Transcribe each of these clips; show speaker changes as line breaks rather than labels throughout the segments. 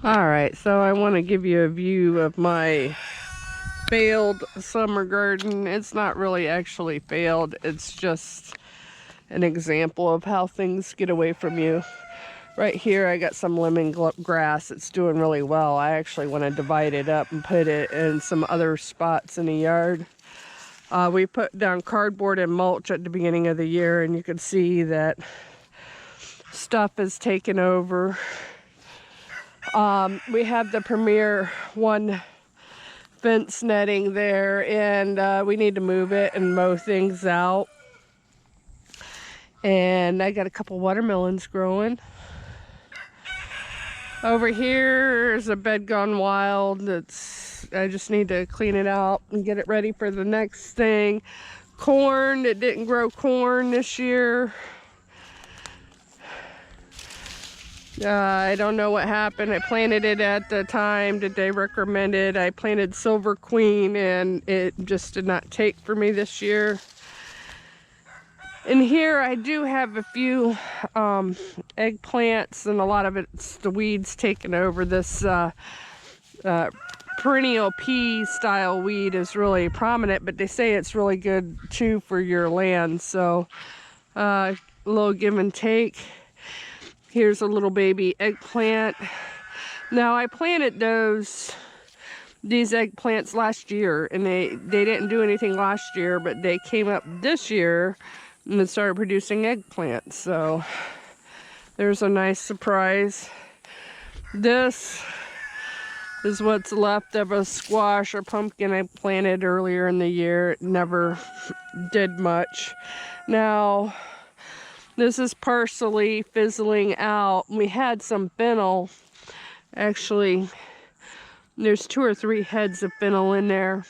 Alright, so I want to give you a view of my failed summer garden. It's not really actually failed, it's just an example of how things get away from you. Right here I got some lemongrass. It's doing really well. I actually want to divide it up and put it in some other spots in the yard. We put down cardboard and mulch at the beginning of the year, and you can see that stuff is taken over. We have the Premier One fence netting there, and we need to move it and mow things out. And I got a couple watermelons growing. Over here is a bed gone wild. I just need to clean it out and get it ready for the next thing. Corn, it didn't grow corn this year. I don't know what happened. I planted it at the time that they recommended. I planted Silver Queen and it just did not take for me this year. And here I do have a few eggplants, and a lot of it's the weeds taking over. This perennial pea style weed is really prominent, but they say it's really good too for your land. So a little give and take. Here's a little baby eggplant. Now I planted these eggplants last year, and they didn't do anything last year, but they came up this year and it started producing eggplants. So there's a nice surprise. This is what's left of a squash or pumpkin I planted earlier in the year. It never did much. Now this is parsley fizzling out. We had some fennel. Actually, there's 2 or 3 heads of fennel in there.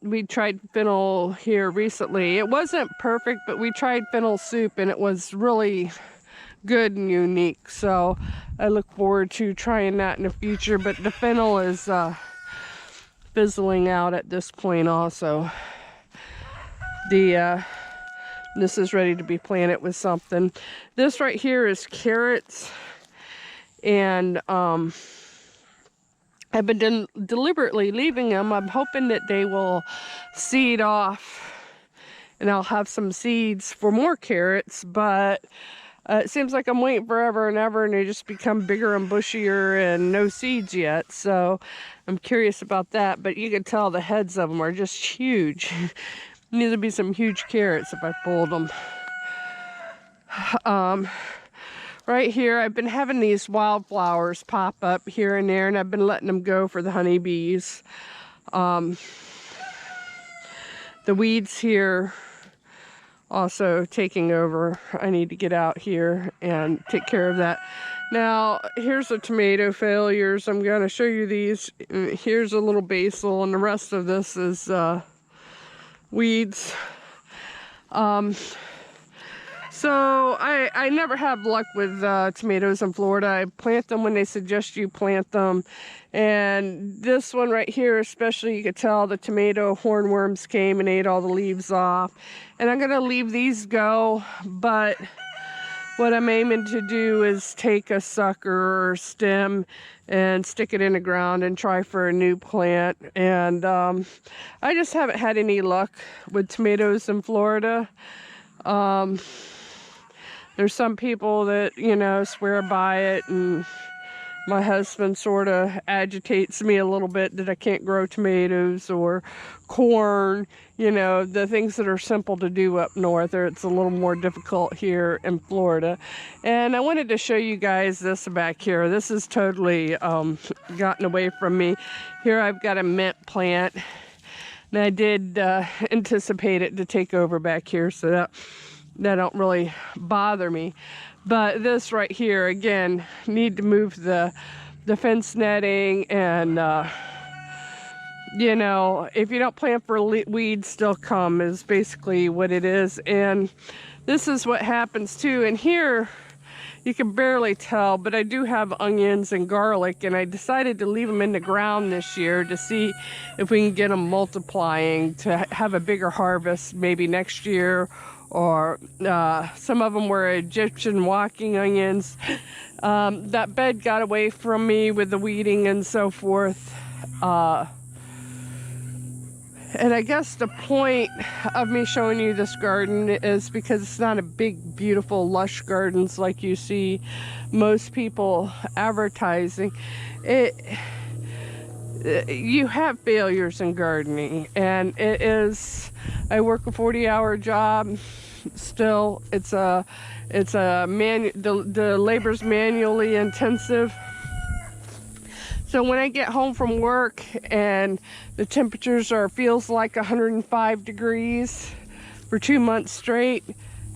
We tried fennel here recently. It wasn't perfect, but we tried fennel soup and it was really good and unique. So I look forward to trying that in the future. But the fennel is fizzling out at this point also. This is ready to be planted with something. This right here is carrots, and I've been deliberately leaving them. I'm hoping that they will seed off and I'll have some seeds for more carrots, but it seems like I'm waiting forever and ever and they just become bigger and bushier and no seeds yet. So I'm curious about that, but you can tell the heads of them are just huge. Need to be some huge carrots if I pulled them. Right here, I've been having these wildflowers pop up here and there, and I've been letting them go for the honeybees. The weeds here also taking over. I need to get out here and take care of that. Now, here's the tomato failures. I'm going to show you these. Here's a little basil, and the rest of this is weeds. So I never have luck with tomatoes in Florida. I plant them when they suggest you plant them. And this one right here, especially, you could tell the tomato hornworms came and ate all the leaves off. And I'm gonna leave these go, but what I'm aiming to do is take a sucker or stem and stick it in the ground and try for a new plant. And I just haven't had any luck with tomatoes in Florida. There's some people that, you know, swear by it, and my husband sort of agitates me a little bit that I can't grow tomatoes or corn, you know, the things that are simple to do up north, or it's a little more difficult here in Florida. And I wanted to show you guys this back here. This is totally gotten away from me. Here I've got a mint plant, and I did anticipate it to take over back here, so that don't really bother me. But this right here, again, need to move the fence netting, and you know, if you don't plant for weeds still come is basically what it is. And this is what happens too. And here you can barely tell, but I do have onions and garlic, and I decided to leave them in the ground this year to see if we can get them multiplying to have a bigger harvest maybe next year. Or some of them were Egyptian walking onions. That bed got away from me with the weeding and so forth. And I guess the point of me showing you this garden is because it's not a big, beautiful, lush gardens like you see most people advertising. You have failures in gardening, and it is, I work a 40-hour job still. The labor's manually intensive. So when I get home from work and the temperatures feels like 105 degrees for 2 months straight,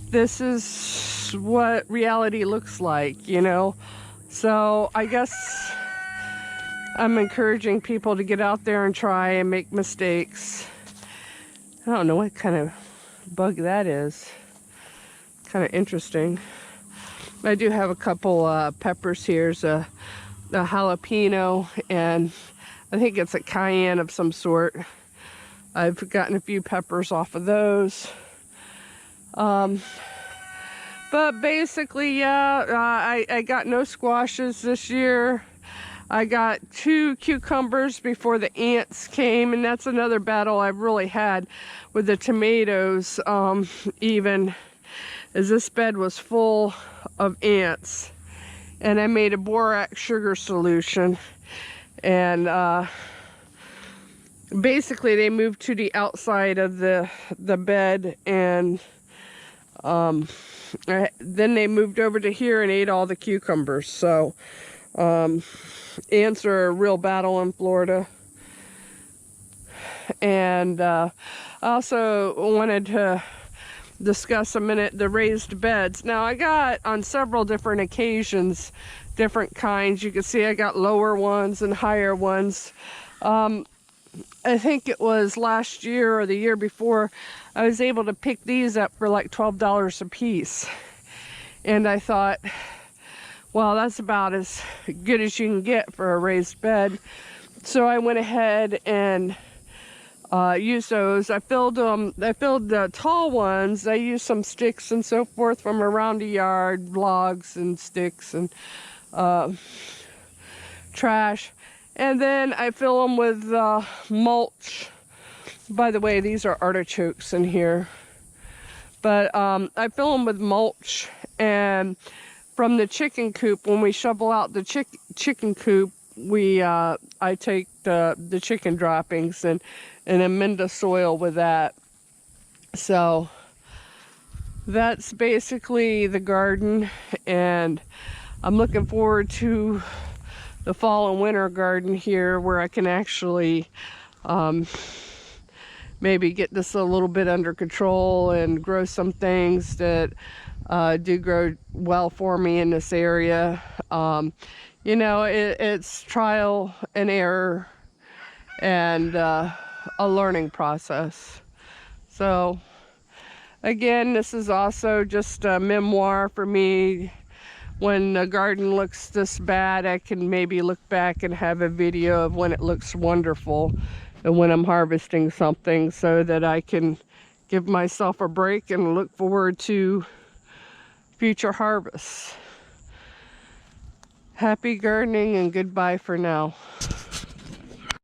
this is what reality looks like, you know? So I guess I'm encouraging people to get out there and try and make mistakes. I don't know what kind of bug that is. Kind of interesting. I do have a couple peppers here. The jalapeno, and I think it's a cayenne of some sort. I've gotten a few peppers off of those. But basically, yeah, I got no squashes this year. I got 2 cucumbers before the ants came, and that's another battle I've really had with the tomatoes, even as this bed was full of ants. And I made a borax sugar solution, and basically they moved to the outside of the bed, and then they moved over to here and ate all the cucumbers. So ants are a real battle in Florida. And I also wanted to discuss a minute the raised beds. Now I got on several different occasions different kinds. You can see I got lower ones and higher ones. I think it was last year or the year before, I was able to pick these up for like $12 a piece, and I thought, well, that's about as good as you can get for a raised bed. So I went ahead and use those. I filled the tall ones. I used some sticks and so forth from around the yard, logs and sticks and trash. And then I fill them with mulch. By the way, these are artichokes in here. But I fill them with mulch, and from the chicken coop, when we shovel out the chicken coop, I take the chicken droppings and amend the soil with that. So that's basically the garden, and I'm looking forward to the fall and winter garden here, where I can actually maybe get this a little bit under control and grow some things that do grow well for me in this area. You know, it's trial and error, and a learning process. So again, this is also just a memoir for me. When the garden looks this bad, I can maybe look back and have a video of when it looks wonderful and when I'm harvesting something, so that I can give myself a break and look forward to future harvests. Happy gardening, and goodbye for now.